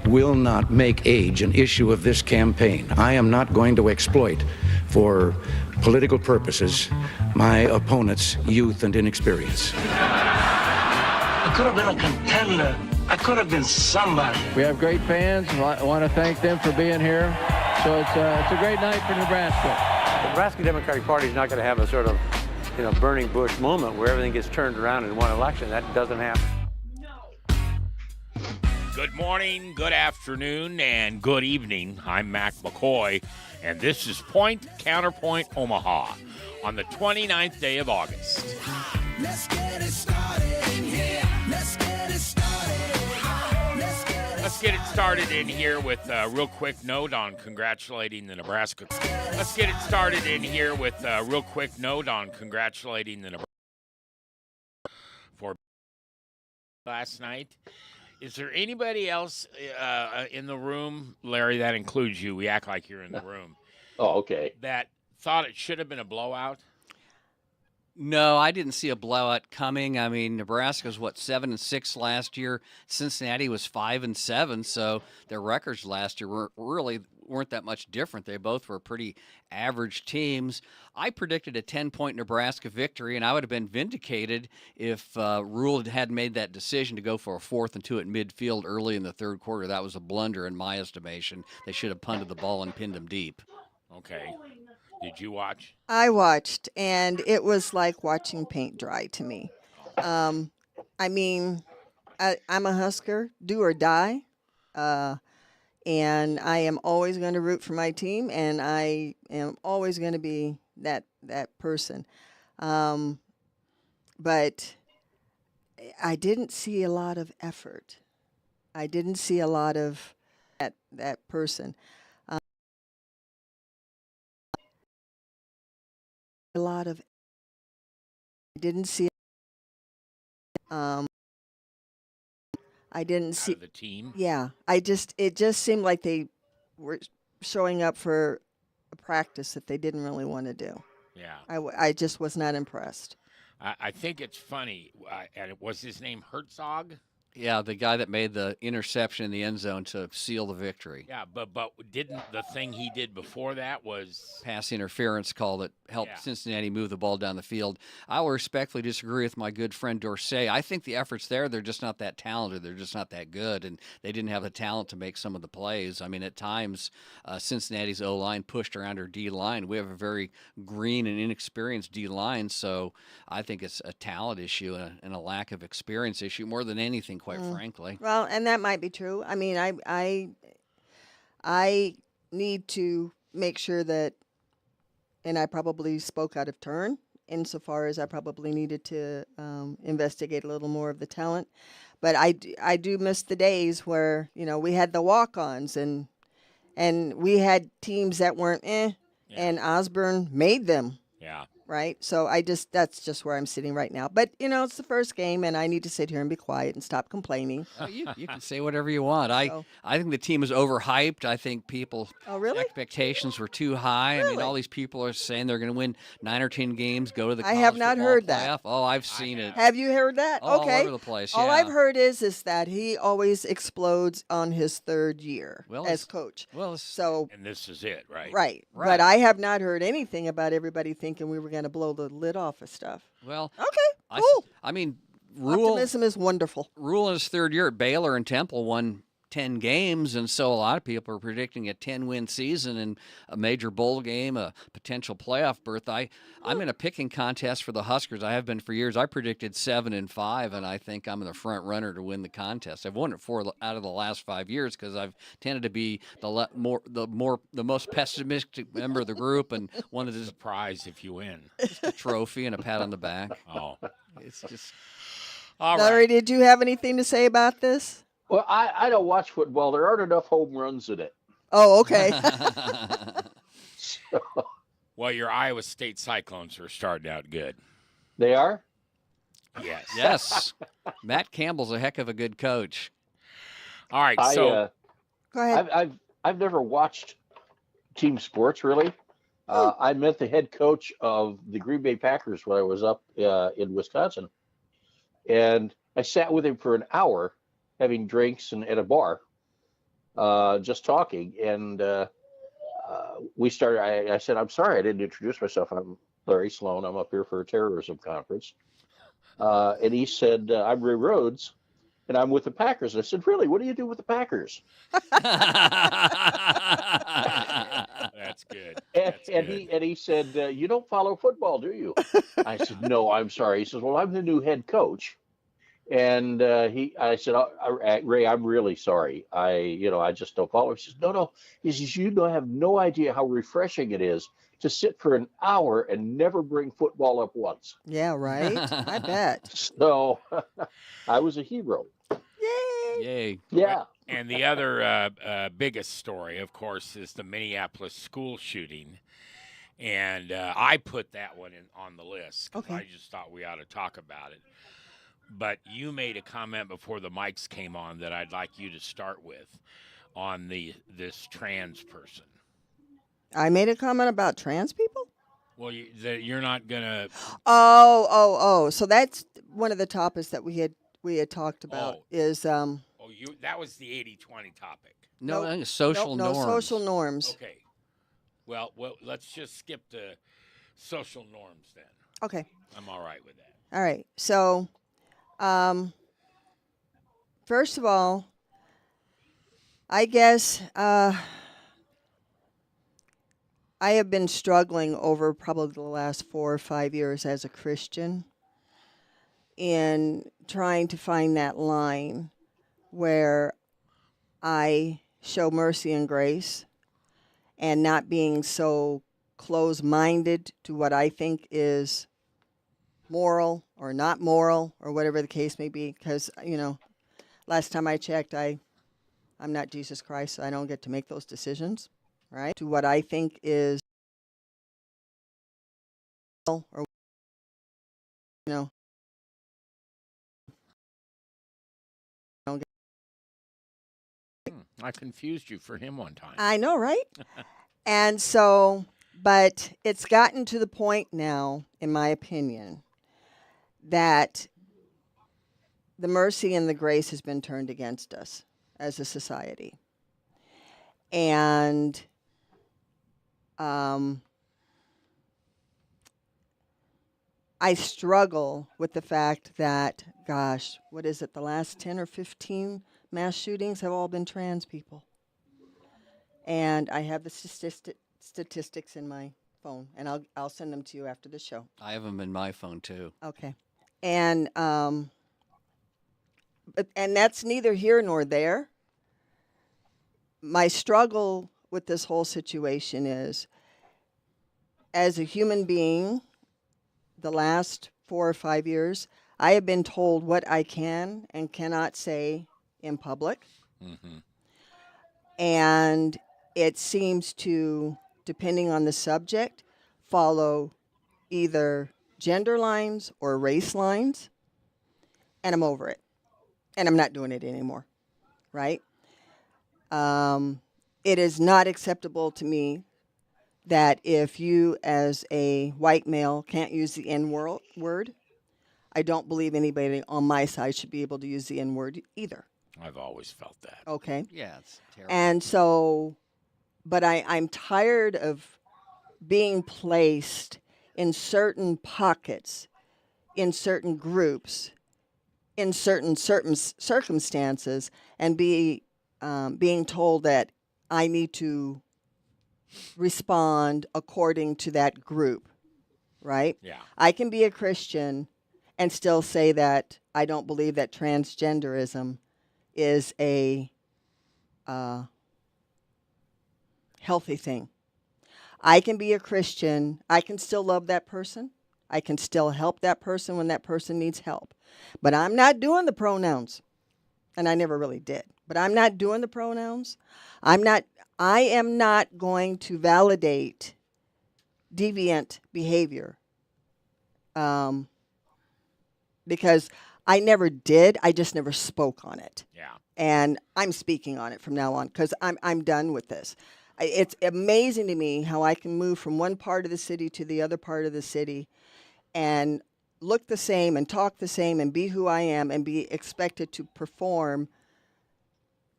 will not make age an issue of this campaign. I am not going to exploit, for political purposes, my opponent's youth and inexperience. I could have been a contender. I could have been somebody. We have great fans. I want to thank them for being here. So it's a great night for Nebraska. The Nebraska Democratic Party is not going to have a sort of, burning bush moment where everything gets turned around in one election. That doesn't happen. Good morning, good afternoon, and good evening. I'm mckoy, and this is Point Counterpoint Omaha on the 29th day of August. Let's get it started in here. Let's get it started. Let's get it started in here with a real quick note on congratulating the Nebraska. Let's get it started in here with a real quick note on congratulating the Nebraska for last night. Is there anybody else in the room, Larry? That includes you. We act like you're in the room. Oh, okay. That thought it should have been a blowout? No, I didn't see a blowout coming. I mean, Nebraska was 7-6 last year. Cincinnati was 5-7, so their records last year weren't that much different. They both were pretty average teams. I predicted a 10-point Nebraska victory, and I would have been vindicated if Rule hadn't made that decision to go for a 4th and 2 at midfield early in the third quarter. That was a blunder in my estimation. They should have punted the ball and pinned them deep. Okay. Did you watch? I watched, and it was like watching paint dry to me. I'm a Husker, do or die, and I am always going to root for my team, and I am always going to be that person. But I didn't see a lot of effort. I didn't see a lot of that person. A lot of I didn't see I didn't see the team. Yeah, it just seemed like they were showing up for a practice that they didn't really want to do. Yeah. I just was not impressed. I think it's funny. And was his name Herzog? Yeah, the guy that made the interception in the end zone to seal the victory. Yeah, but didn't the thing he did before that was pass interference call that helped Cincinnati move the ball down the field. I will respectfully disagree with my good friend Dorsey. I think the efforts there, they're just not that talented. They're just not that good, and they didn't have the talent to make some of the plays. I mean, at times, Cincinnati's O-line pushed around her D-line. We have a very green and inexperienced D-line, so I think it's a talent issue and a lack of experience issue more than anything, quite frankly. Well, and that might be true. I mean, I need to make sure that, and I probably spoke out of turn insofar as I probably needed to investigate a little more of the talent. But I do miss the days where, we had the walk-ons and we had teams that weren't and Osborne made them. Yeah. Right? So that's just where I'm sitting right now. But, it's the first game, and I need to sit here and be quiet and stop complaining. You can say whatever you want. I think the team is overhyped. I think people's expectations were too high. Really? I mean, all these people are saying they're going to win 9 or 10 games, go to the college I have not heard playoff. that. Oh, I've seen it. Have you heard that? All Okay. over the place, All yeah. I've heard is that he always explodes on his third year as coach. and this is it, right? Right. But I have not heard anything about everybody thinking we were going to blow the lid off of stuff. Well, okay, cool. I mean, Rule, optimism is wonderful. Rule in his third year at Baylor and Temple won 10 games, and so a lot of people are predicting a 10-win season and a major bowl game, a potential playoff berth. I'm in a picking contest for the Huskers. I have been for years. I predicted 7-5, and I think I'm the front runner to win the contest. I've won it 4 out of the last 5 years because I've tended to be the most pessimistic member of the group, and wanted to surprise if you win. Just a trophy and a pat on the back. Oh, it's just. All right. Larry, did you have anything to say about this? Well, I don't watch football. There aren't enough home runs in it. Oh, okay. Well, your Iowa State Cyclones are starting out good. They are? Yes. Yes. Matt Campbell's a heck of a good coach. All right, go ahead. I've never watched team sports, really. I met the head coach of the Green Bay Packers when I was up in Wisconsin. And I sat with him for an hour having drinks and at a bar. just talking, and we started. I said, "I'm sorry, I didn't introduce myself. I'm Larry Sloan. I'm up here for a terrorism conference." And he said, "I'm Ray Rhodes, and I'm with the Packers." And I said, "Really? What do you do with the Packers?" That's good. And, That's and good. he said, "You don't follow football, do you?" I said, "No, I'm sorry." He says, "Well, I'm the new head coach." And I said, "Ray, I'm really sorry. I just don't follow." He says, "No, no." He says, "You don't have no idea how refreshing it is to sit for an hour and never bring football up once." Yeah, right. I bet. So I was a hero. Yay! Yay. Yeah. And the other biggest story, of course, is the Minneapolis school shooting. And I put that one on the list because Okay. I just thought we ought to talk about it. But you made a comment before the mics came on that I'd like you to start with on this trans person. I made a comment about trans people? Well, you're not gonna. Oh. So that's one of the topics that we had talked about Oh. is That was the 80-20 topic. No, Nope. I think it's social no norms. social norms. Okay. Well, let's just skip the social norms then. Okay. I'm all right with that. All right. So first of all, I guess I have been struggling over probably the last 4 or 5 years as a Christian in trying to find that line where I show mercy and grace and not being so close-minded to what I think is moral or not moral or whatever the case may be. Because, last time I checked, I'm not Jesus Christ, so I don't get to make those decisions, right? To what I think is or don't get. I confused you for him one time. I know, right? And so, but it's gotten to the point now, in my opinion, that the mercy and the grace has been turned against us as a society. And I struggle with the fact that, gosh, what is it, the last 10 or 15 mass shootings have all been trans people. And I have the statistics in my phone, and I'll send them to you after the show. I have them in my phone too. Okay. And and that's neither here nor there. My struggle with this whole situation is, as a human being, the last 4 or 5 years, I have been told what I can and cannot say in public. Mm-hmm. And it seems to, depending on the subject, follow either gender lines or race lines. And I'm over it. And I'm not doing it anymore, right? It is not acceptable to me that if you, as a white male, can't use the N-word, I don't believe anybody on my side should be able to use the N-word either. I've always felt that. Okay? Yeah, it's terrible. And so, but I'm tired of being placed in certain pockets, in certain groups, in certain circumstances, and being told that I need to respond according to that group, right? Yeah. I can be a Christian and still say that I don't believe that transgenderism is a healthy thing. I can be a Christian. I can still love that person. I can still help that person when that person needs help. But I'm not doing the pronouns. And I never really did. But I'm not doing the pronouns. I am not going to validate deviant behavior. Because I never did. I just never spoke on it. Yeah. And I'm speaking on it from now on because I'm done with this. It's amazing to me how I can move from one part of the city to the other part of the city and look the same and talk the same and be who I am and be expected to perform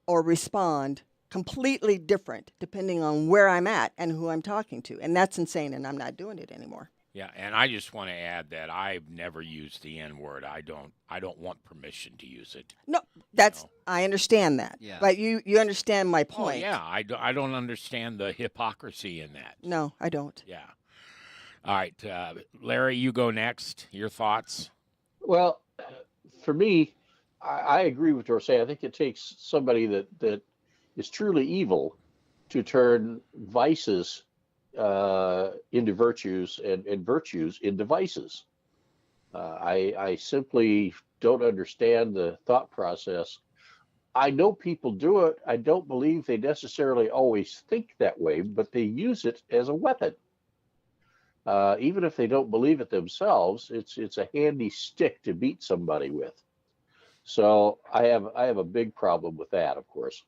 or respond completely different depending on where I'm at and who I'm talking to. And that's insane, and I'm not doing it anymore. Yeah, and I just want to add that I've never used the N word. I don't want permission to use it. No, I understand that. Yeah. But you understand my point. Oh yeah, I don't understand the hypocrisy in that. No, I don't. Yeah. All right, Larry, you go next. Your thoughts? Well, for me, I agree with Dorsey. I think it takes somebody that is truly evil to turn vices into virtues and virtues into vices. I simply don't understand the thought process. I know people do it. I don't believe they necessarily always think that way, but they use it as a weapon. Even if they don't believe it themselves, it's a handy stick to beat somebody with. So I have a big problem with that, of course.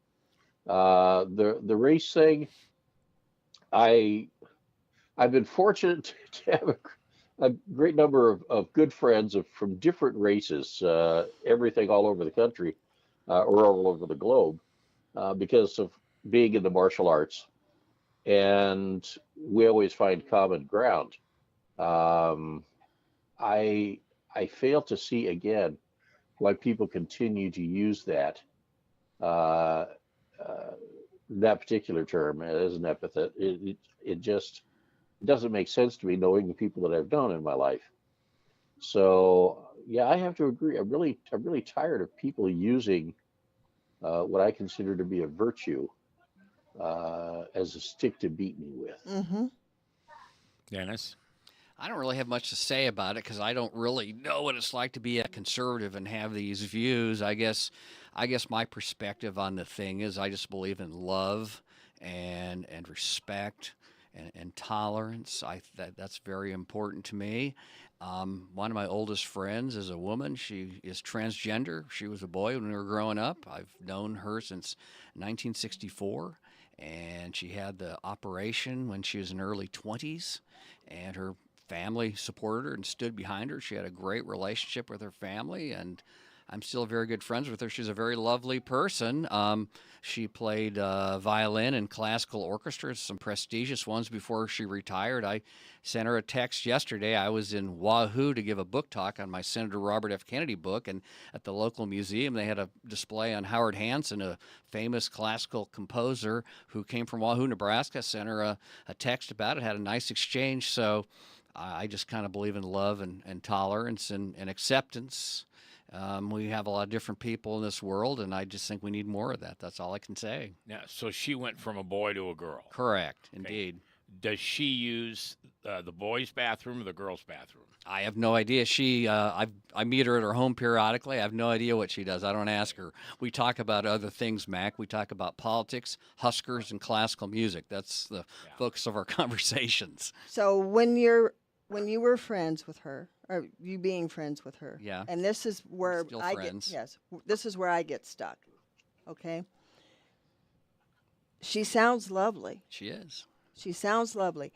The race thing, I've been fortunate to have a great number of good friends from different races, everything all over the country or all over the globe, because of being in the martial arts. And we always find common ground. I fail to see again why people continue to use that that particular term as an epithet. It just doesn't make sense to me, knowing the people that I've known in my life. So yeah, I have to agree. I'm really tired of people using what I consider to be a virtue as a stick to beat me with. Mm-hmm. Dennis? I don't really have much to say about it because I don't really know what it's like to be a conservative and have these views. I guess my perspective on the thing is I just believe in love and respect and tolerance. That's very important to me. One of my oldest friends is a woman. She is transgender. She was a boy when we were growing up. I've known her since 1964, and she had the operation when she was in early 20s, and her family supported her and stood behind her. She had a great relationship with her family, and I'm still very good friends with her. She's a very lovely person. She played violin in classical orchestras, some prestigious ones, before she retired. I sent her a text yesterday. I was in Wahoo to give a book talk on my Senator Robert F. Kennedy book, and at the local museum they had a display on Howard Hanson, a famous classical composer who came from Wahoo, Nebraska. Sent her a text about it, had a nice exchange. So I just kind of believe in love and tolerance and acceptance. We have a lot of different people in this world, and I just think we need more of that. That's all I can say. Yeah, so she went from a boy to a girl. Correct, indeed. Does she use the boys' bathroom or the girls' bathroom? I have no idea. I meet her at her home periodically. I have no idea what she does. I don't ask her. We talk about other things, Mac. We talk about politics, Huskers, and classical music. That's the focus of our conversations. So when you were friends with her, or you being friends with her, Yeah. and this is where Still I friends. get this is where I get stuck. Okay. She sounds lovely. She is. She sounds lovely,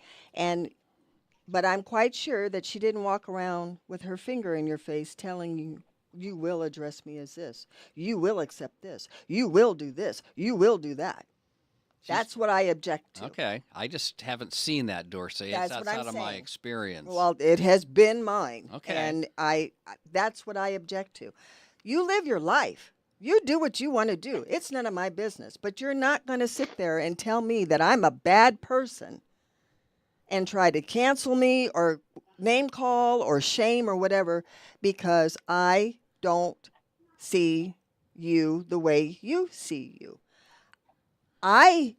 but I'm quite sure that she didn't walk around with her finger in your face telling you, you will address me as this, you will accept this, you will do this, you will do that. That's what I object to. Okay. I just haven't seen that, Dorsey. That's That's what I'm out of my saying. experience. Well, it has been mine. Okay. And that's what I object to. You live your life. You do what you want to do. It's none of my business. But you're not going to sit there and tell me that I'm a bad person and try to cancel me or name call or shame or whatever because I don't see you the way you see you. I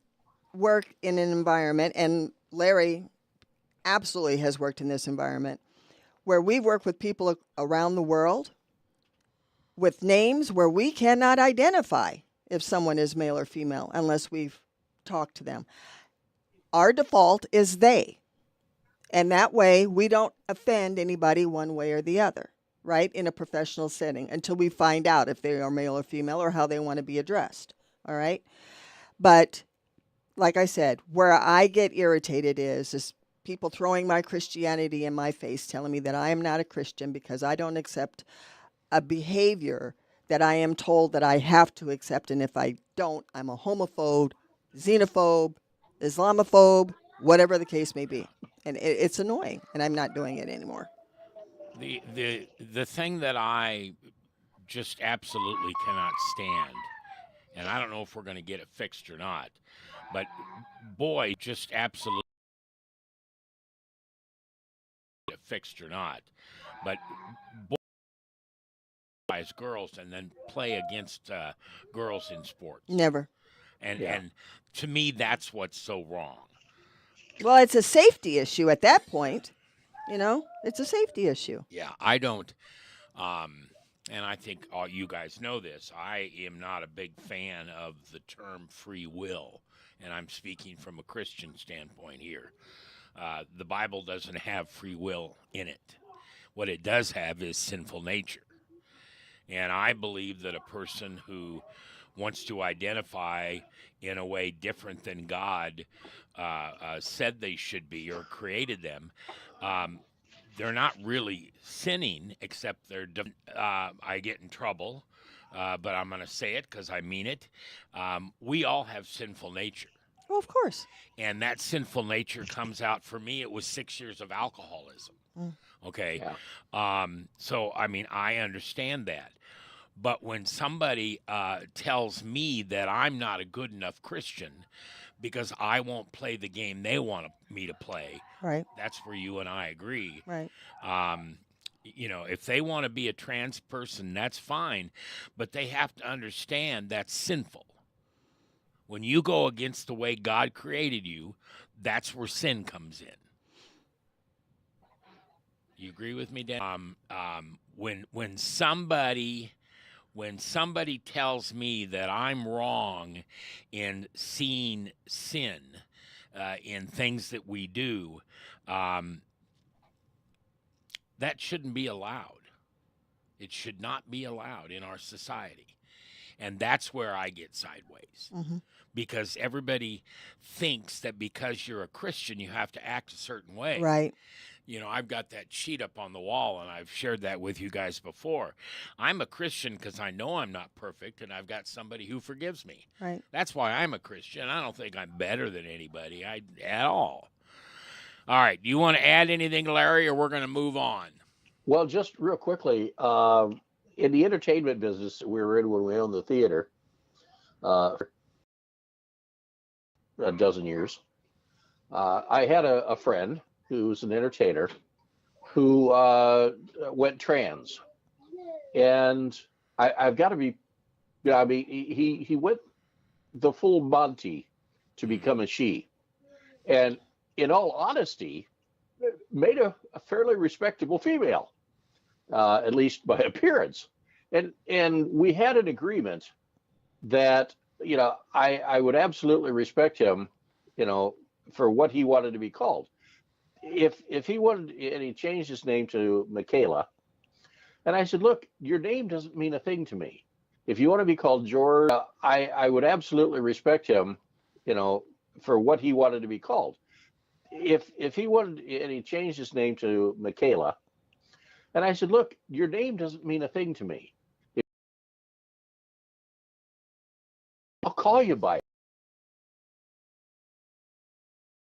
work in an environment, and Larry absolutely has worked in this environment, where we work with people around the world with names where we cannot identify if someone is male or female unless we've talked to them. Our default is they. And that way we don't offend anybody one way or the other, right, in a professional setting until we find out if they are male or female or how they want to be addressed, all right? But like I said, where I get irritated is people throwing my Christianity in my face, telling me that I am not a Christian because I don't accept a behavior that I am told that I have to accept, and if I don't, I'm a homophobe, xenophobe, Islamophobe, whatever the case may be. And it's annoying, and I'm not doing it anymore. The thing that I just absolutely cannot stand, and I don't know if we're going to get it fixed or not, but boy, just absolutely get it fixed or not, but boys, girls, and then play against girls in sports. Never. And to me, that's what's so wrong. Well, it's a safety issue at that point. You know, it's a safety issue. Yeah, I don't. And I think all you guys know this. I am not a big fan of the term free will, and I'm speaking from a Christian standpoint here. The Bible doesn't have free will in it. What it does have is sinful nature. And I believe that a person who wants to identify in a way different than God said they should be or created them, they're not really sinning, except I get in trouble, but I'm going to say it because I mean it. We all have sinful nature. Well, of course. And that sinful nature comes out, for me, it was 6 years of alcoholism. Okay. Yeah. So, I mean, I understand that. But when somebody tells me that I'm not a good enough Christian because I won't play the game they want me to play, right, that's where you and I agree. Right. You know, if they want to be a trans person, that's fine, but they have to understand that's sinful. When you go against the way God created you, that's where sin comes in. You agree with me, Dan? When somebody tells me that I'm wrong in seeing sin in things that we do, that shouldn't be allowed. It should not be allowed in our society. And that's where I get sideways. Mm-hmm. Because everybody thinks that because you're a Christian, you have to act a certain way. Right. You know, I've got that sheet up on the wall, and I've shared that with you guys before. I'm a Christian because I know I'm not perfect, and I've got somebody who forgives me. Right. That's why I'm a Christian. I don't think I'm better than anybody at all. All right. Do you want to add anything, Larry, or we're going to move on? Well, just real quickly, in the entertainment business we were in when we owned the theater, a dozen years, I had a friend who was an entertainer who went trans. And I've got to be, I mean, he went the full Monty to become a she. And in all honesty, made a fairly respectable female, at least by appearance. And we had an agreement that, you know, I would absolutely respect him, you know, for what he wanted to be called. If he wanted, and he changed his name to Michaela, and I said, look, your name doesn't mean a thing to me. If you want to be called George, I would absolutely respect him, you know, for what he wanted to be called. If he wanted, and he changed his name to Michaela, and I said, look, your name doesn't mean a thing to me. I'll call you by it.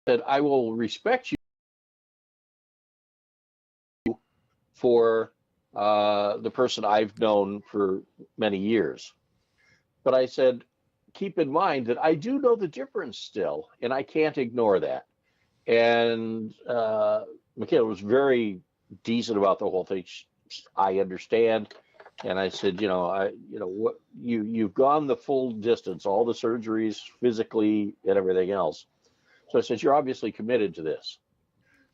That I will respect you for the person I've known for many years. But I said, keep in mind that I do know the difference still, and I can't ignore that. And Michaela was very decent about the whole thing. I understand. And I said, what you've gone the full distance, all the surgeries physically and everything else. So I said, you're obviously committed to this.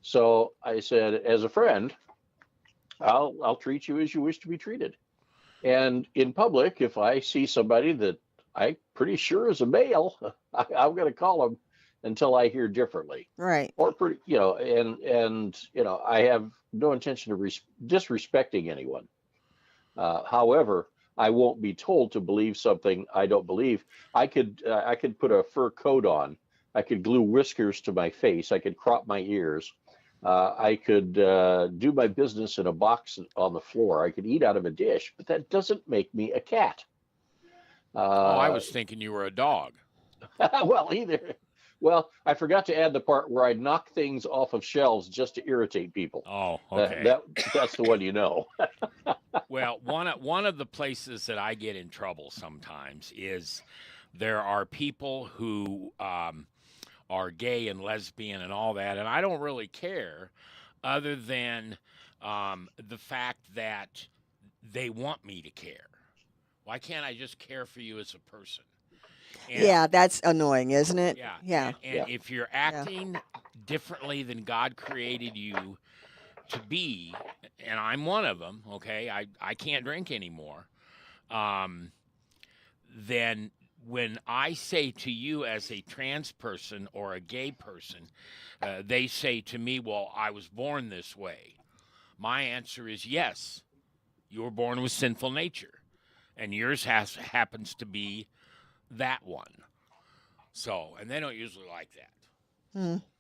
So I said, as a friend, I'll treat you as you wish to be treated. And in public, if I see somebody that I'm pretty sure is a male, I'm going to call him until I hear differently. Right. Or pretty, and I have no intention of disrespecting anyone. However, I won't be told to believe something I don't believe. I could put a fur coat on. I could glue whiskers to my face. I could crop my ears. I could do my business in a box on the floor. I could eat out of a dish, but that doesn't make me a cat. Oh, I was thinking you were a dog. Well, either. Well, I forgot to add the part where I knock things off of shelves just to irritate people. Oh, okay. That's the one you know. Well, one of the places that I get in trouble sometimes is there are people who are gay and lesbian and all that, and I don't really care, other than the fact that they want me to care. Why can't I just care for you as a person? And, Yeah, that's annoying, isn't it? Yeah. Yeah. And if you're acting differently than God created you to be, and I'm one of them, okay, I can't drink anymore, then when I say to you as a trans person or a gay person, they say to me, well, I was born this way. My answer is yes, you were born with sinful nature, and yours happens to be that one. So, and they don't usually like that.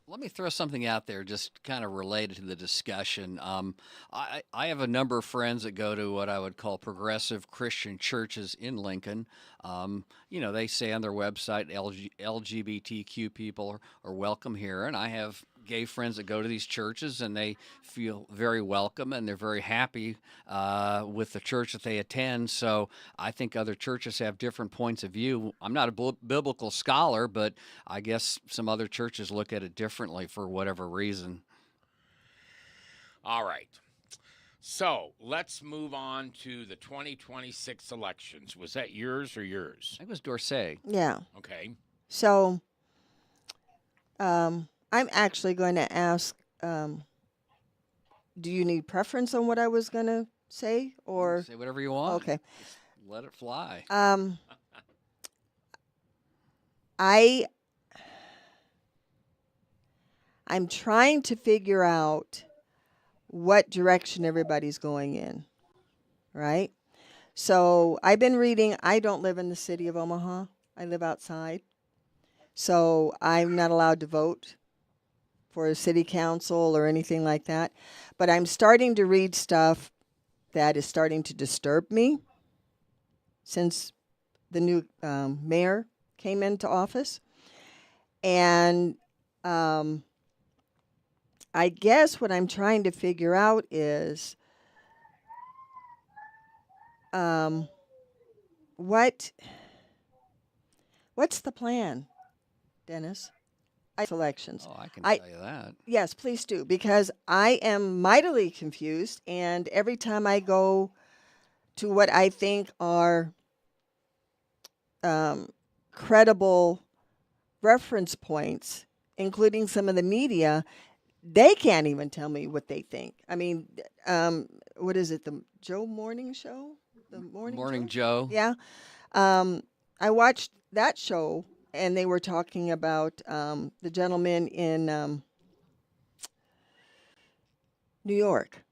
Let me throw something out there just kind of related to the discussion. I have a number of friends that go to what I would call progressive Christian churches in Lincoln. They say on their website LGBTQ people are welcome here, and I have gay friends that go to these churches and they feel very welcome and they're very happy with the church that they attend. So I think other churches have different points of view. I'm not a biblical scholar, but I guess some other churches look at it differently for whatever reason. All right. So let's move on to the 2026 elections. Was that yours or yours? I think it was Dorsey. Yeah. Okay. So, I'm actually going to ask, do you need preference on what I was going to say, or? Say whatever you want. Okay. Just let it fly. I'm trying to figure out what direction everybody's going in, right? So I've been reading. I don't live in the city of Omaha. I live outside. So I'm not allowed to vote for a city council or anything like that. But I'm starting to read stuff that is starting to disturb me since the new mayor came into office. And I guess what I'm trying to figure out is what's the plan, Dennis? Elections. Oh, I can tell you that. Yes, please do, because I am mightily confused, and every time I go to what I think are credible reference points, including some of the media, they can't even tell me what they think. I mean, what is it, the Joe Morning Show? The Morning Joe. Yeah. I watched that show, and they were talking about the gentleman in New York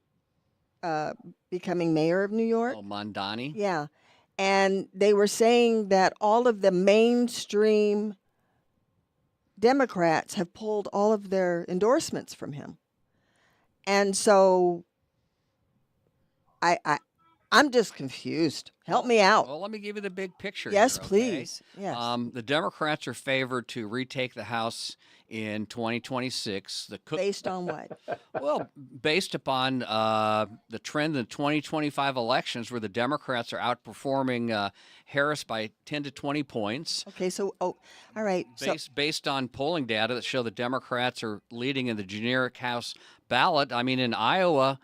becoming mayor of New York. Oh, Mondani. Yeah. And they were saying that all of the mainstream Democrats have pulled all of their endorsements from him. And so I'm just confused. Help me out. Well, let me give you the big picture. Yes, here, okay? please. Yes. The Democrats are favored to retake the House in 2026. Based on what? Well, based upon the trend in the 2025 elections, where the Democrats are outperforming Harris by 10 to 20 points. Okay, so, all right. Based on polling data that show the Democrats are leading in the generic House ballot. I mean, in Iowa,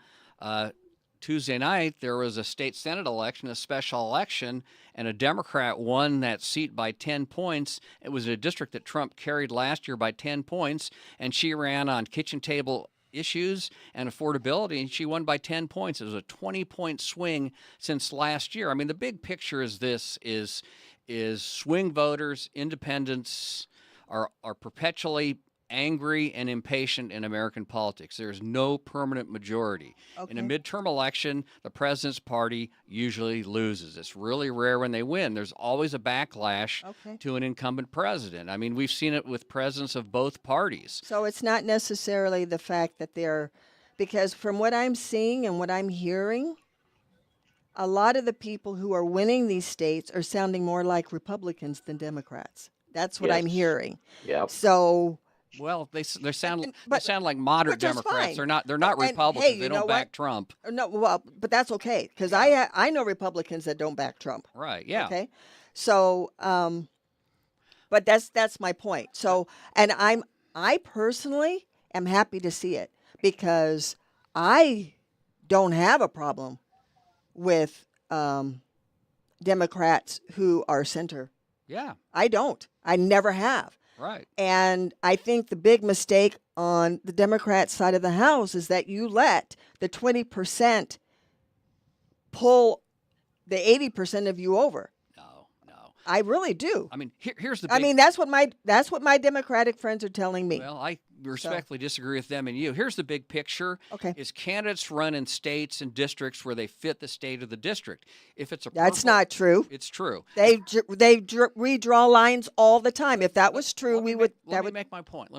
Tuesday night, there was a state Senate election, a special election, and a Democrat won that seat by 10 points. It was a district that Trump carried last year by 10 points, and she ran on kitchen table issues and affordability, and she won by 10 points. It was a 20-point swing since last year. I mean, the big picture is this, is swing voters, independents are perpetually angry and impatient in American politics. There's no permanent majority. In a midterm election, the president's party usually loses. It's really rare when they win. There's always a backlash to an incumbent president. I mean, we've seen it with presidents of both parties. So it's not necessarily the fact that because from what I'm seeing and what I'm hearing, a lot of the people who are winning these states are sounding more like Republicans than Democrats. That's what I'm hearing. Yep. So, well, they sound like moderate Democrats. Fine. They're not Republicans. Hey, they don't back Trump. No, well, but that's okay because I know Republicans that don't back Trump. Right. Yeah. Okay. So, but that's my point. So, and I personally am happy to see it because I don't have a problem with Democrats who are center. Yeah. I don't. I never have. Right. And I think the big mistake on the Democrat side of the House is that you let the 20% pull the 80% of you over. No. I really do. I mean, here's the big... I mean, that's what my Democratic friends are telling me. Well, I respectfully disagree with them and you. Here's the big picture. Okay. Is candidates run in states and districts where they fit the state of the district. If it's That's not true. It's true. They redraw lines all the time. If that was true, Let me make my point.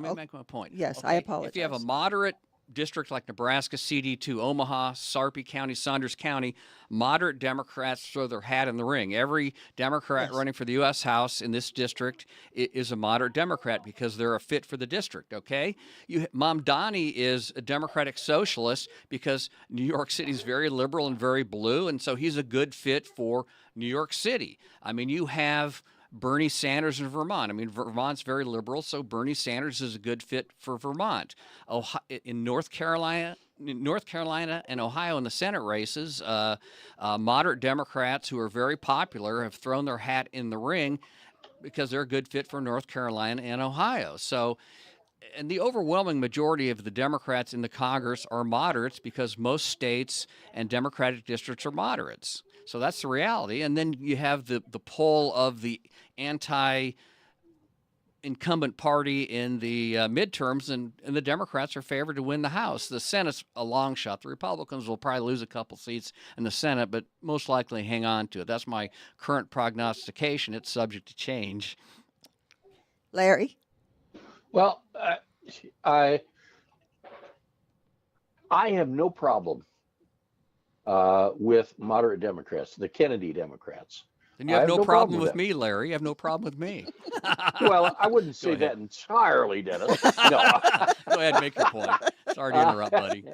Yes, Okay? I apologize. If you have a moderate district like Nebraska, CD2, Omaha, Sarpy County, Saunders County, moderate Democrats throw their hat in the ring. Every Democrat running for the U.S. House in this district is a moderate Democrat because they're a fit for the district, okay? Mom Donnie is a Democratic socialist because New York City is very liberal and very blue, and so he's a good fit for New York City. I mean, you have Bernie Sanders in Vermont. I mean, Vermont's very liberal, so Bernie Sanders is a good fit for Vermont. In North Carolina and Ohio in the Senate races, moderate Democrats who are very popular have thrown their hat in the ring because they're a good fit for North Carolina and Ohio. So, and the overwhelming majority of the Democrats in the Congress are moderates because most states and Democratic districts are moderates. So that's the reality. And then you have the pull of the anti-incumbent party in the midterms, and the Democrats are favored to win the House. The Senate's a long shot. The Republicans will probably lose a couple seats in the Senate, but most likely hang on to it. That's my current prognostication. It's subject to change. Larry? Well, I have no problem with moderate Democrats, the Kennedy Democrats. Then you have no problem with me, Larry. You have no problem with me. Well, I wouldn't say that entirely, Dennis. No. Go ahead and make your point. Sorry to interrupt, buddy.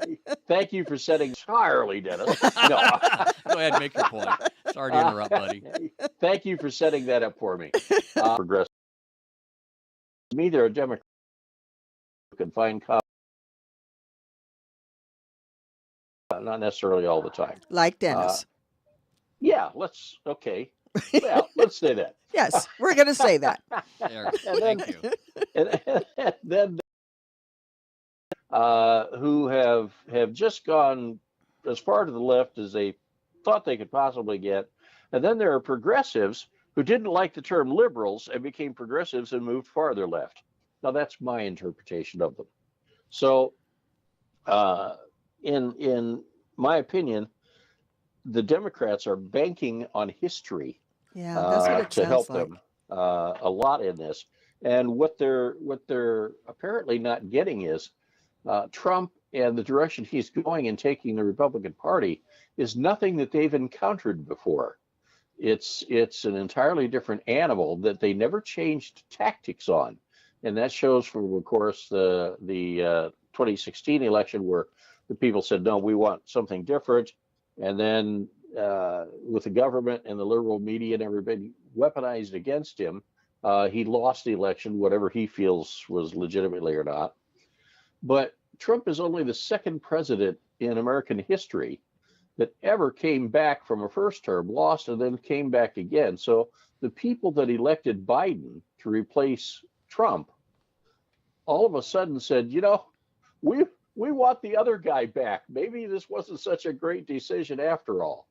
Thank you for setting entirely, Dennis. No. Go ahead and make your point. Sorry to interrupt, buddy. Thank you for setting that up for me. Progressive. To me, they're a Democrat who can find not necessarily all the time. Like Dennis. Yeah, let's say that. Yes, we're going to say that. Thank you. And then who have just gone as far to the left as they thought they could possibly get. And then there are progressives who didn't like the term liberals and became progressives and moved farther left. Now, that's my interpretation of them. So in my opinion, the Democrats are banking on history to help them a lot in this. And what they're apparently not getting is Trump and the direction he's going and taking the Republican Party is nothing that they've encountered before. It's an entirely different animal that they never changed tactics on. And that shows from, of course, the 2016 election where the people said, no, we want something different. And then with the government and the liberal media and everybody weaponized against him, he lost the election, whatever he feels was legitimately or not. But Trump is only the second president in American history that ever came back from a first term, lost, and then came back again. So the people that elected Biden to replace Trump all of a sudden said, we want the other guy back. Maybe this wasn't such a great decision after all.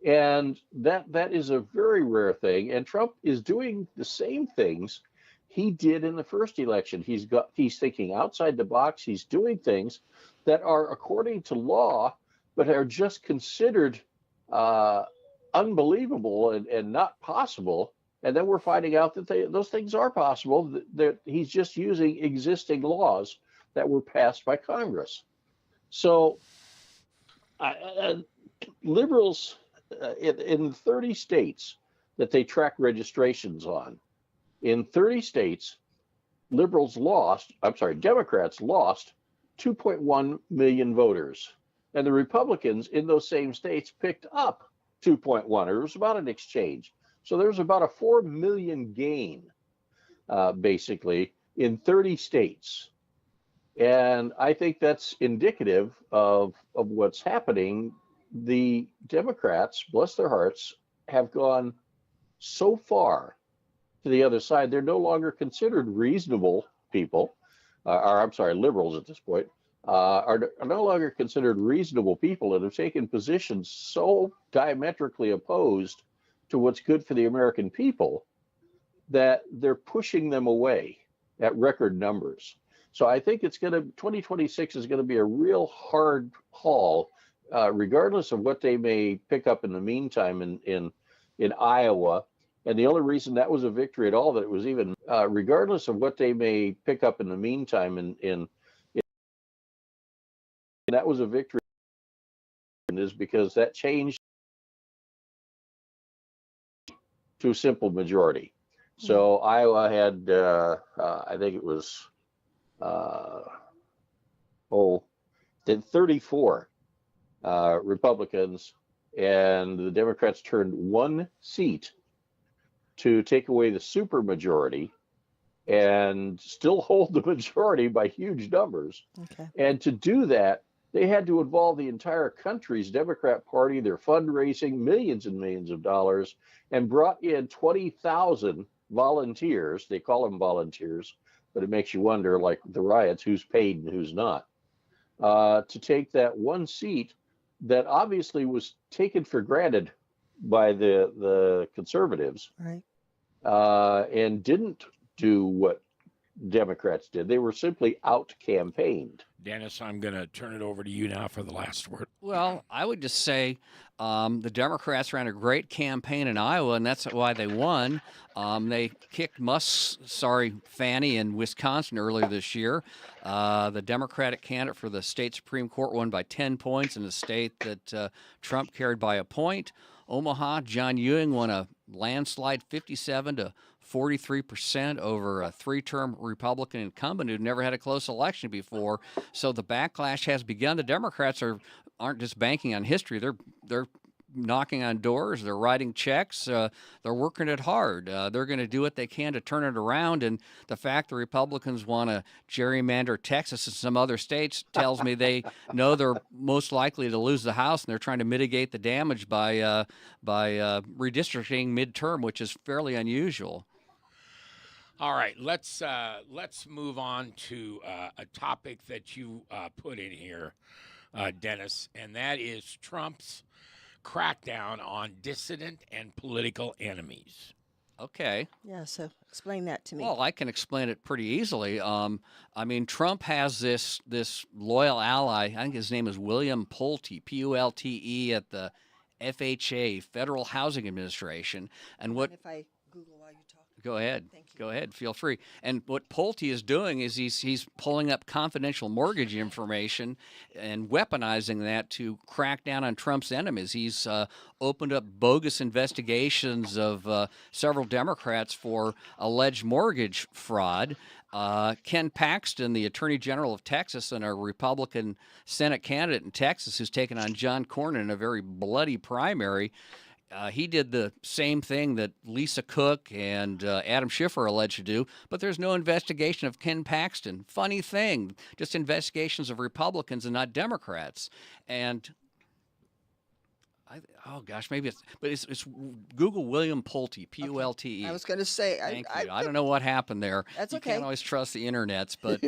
And that is a very rare thing. And Trump is doing the same things he did in the first election. He's thinking outside the box. He's doing things that are according to law, but are just considered unbelievable and not possible. And then we're finding out that those things are possible. That he's just using existing laws that were passed by Congress. So liberals in 30 states that they track registrations on, in 30 states, Democrats lost 2.1 million voters. And the Republicans in those same states picked up 2.1. It was about an exchange. So there's about a 4 million gain, basically, in 30 states. And I think that's indicative of what's happening. The Democrats, bless their hearts, have gone so far to the other side. They're no longer considered reasonable people, liberals at this point, are no longer considered reasonable people and have taken positions so diametrically opposed to what's good for the American people that they're pushing them away at record numbers. So I think 2026 is going to be a real hard haul, regardless of what they may pick up in the meantime in Iowa. And the only reason that was a victory at all, that it was even, regardless of what they may pick up in the meantime that was a victory, is because that changed to a simple majority. So Iowa had, I think it was, 34 Republicans, and the Democrats turned one seat to take away the supermajority and still hold the majority by huge numbers. Okay. And to do that, they had to involve the entire country's Democrat Party, their fundraising, millions and millions of dollars, and brought in 20,000 volunteers. They call them volunteers, but it makes you wonder, like the riots, who's paid and who's not, to take that one seat that obviously was taken for granted by the conservatives, Right. and didn't do what Democrats did. They were simply out-campaigned. Dennis, I'm going to turn it over to you now for the last word. Well, I would just say the Democrats ran a great campaign in Iowa, and that's why they won. They kicked Fannie in Wisconsin earlier this year. The Democratic candidate for the state Supreme Court won by 10 points in the state that Trump carried by a point. Omaha, John Ewing won a landslide 57 to 43% over a three-term Republican incumbent who'd never had a close election before. So the backlash has begun. The Democrats aren't just banking on history. They're knocking on doors. They're writing checks. They're working it hard. They're going to do what they can to turn it around. And the fact the Republicans want to gerrymander Texas and some other states tells me they know they're most likely to lose the House, and they're trying to mitigate the damage by redistricting midterm, which is fairly unusual. All right, let's move on to a topic that you put in here, Dennis, and that is Trump's crackdown on dissident and political enemies. Okay. Yeah, so explain that to me. Well, I can explain it pretty easily. I mean, Trump has this loyal ally. I think his name is William Pulte, Pulte, at the FHA, Federal Housing Administration. And what? If I Google while you talk. Go ahead. Thank you. Go ahead. Feel free. And what Pulte is doing is he's pulling up confidential mortgage information and weaponizing that to crack down on Trump's enemies. He's opened up bogus investigations of several Democrats for alleged mortgage fraud. Ken Paxton, the Attorney General of Texas and a Republican Senate candidate in Texas who's taken on John Cornyn in a very bloody primary, he did the same thing that Lisa Cook and Adam Schiff are alleged to do, but there's no investigation of Ken Paxton. Funny thing, just investigations of Republicans and not Democrats. And it's Google William Pulte, Pulte. I was going to say, Thank you. I don't know what happened there. That's you okay. can't always trust the internets, but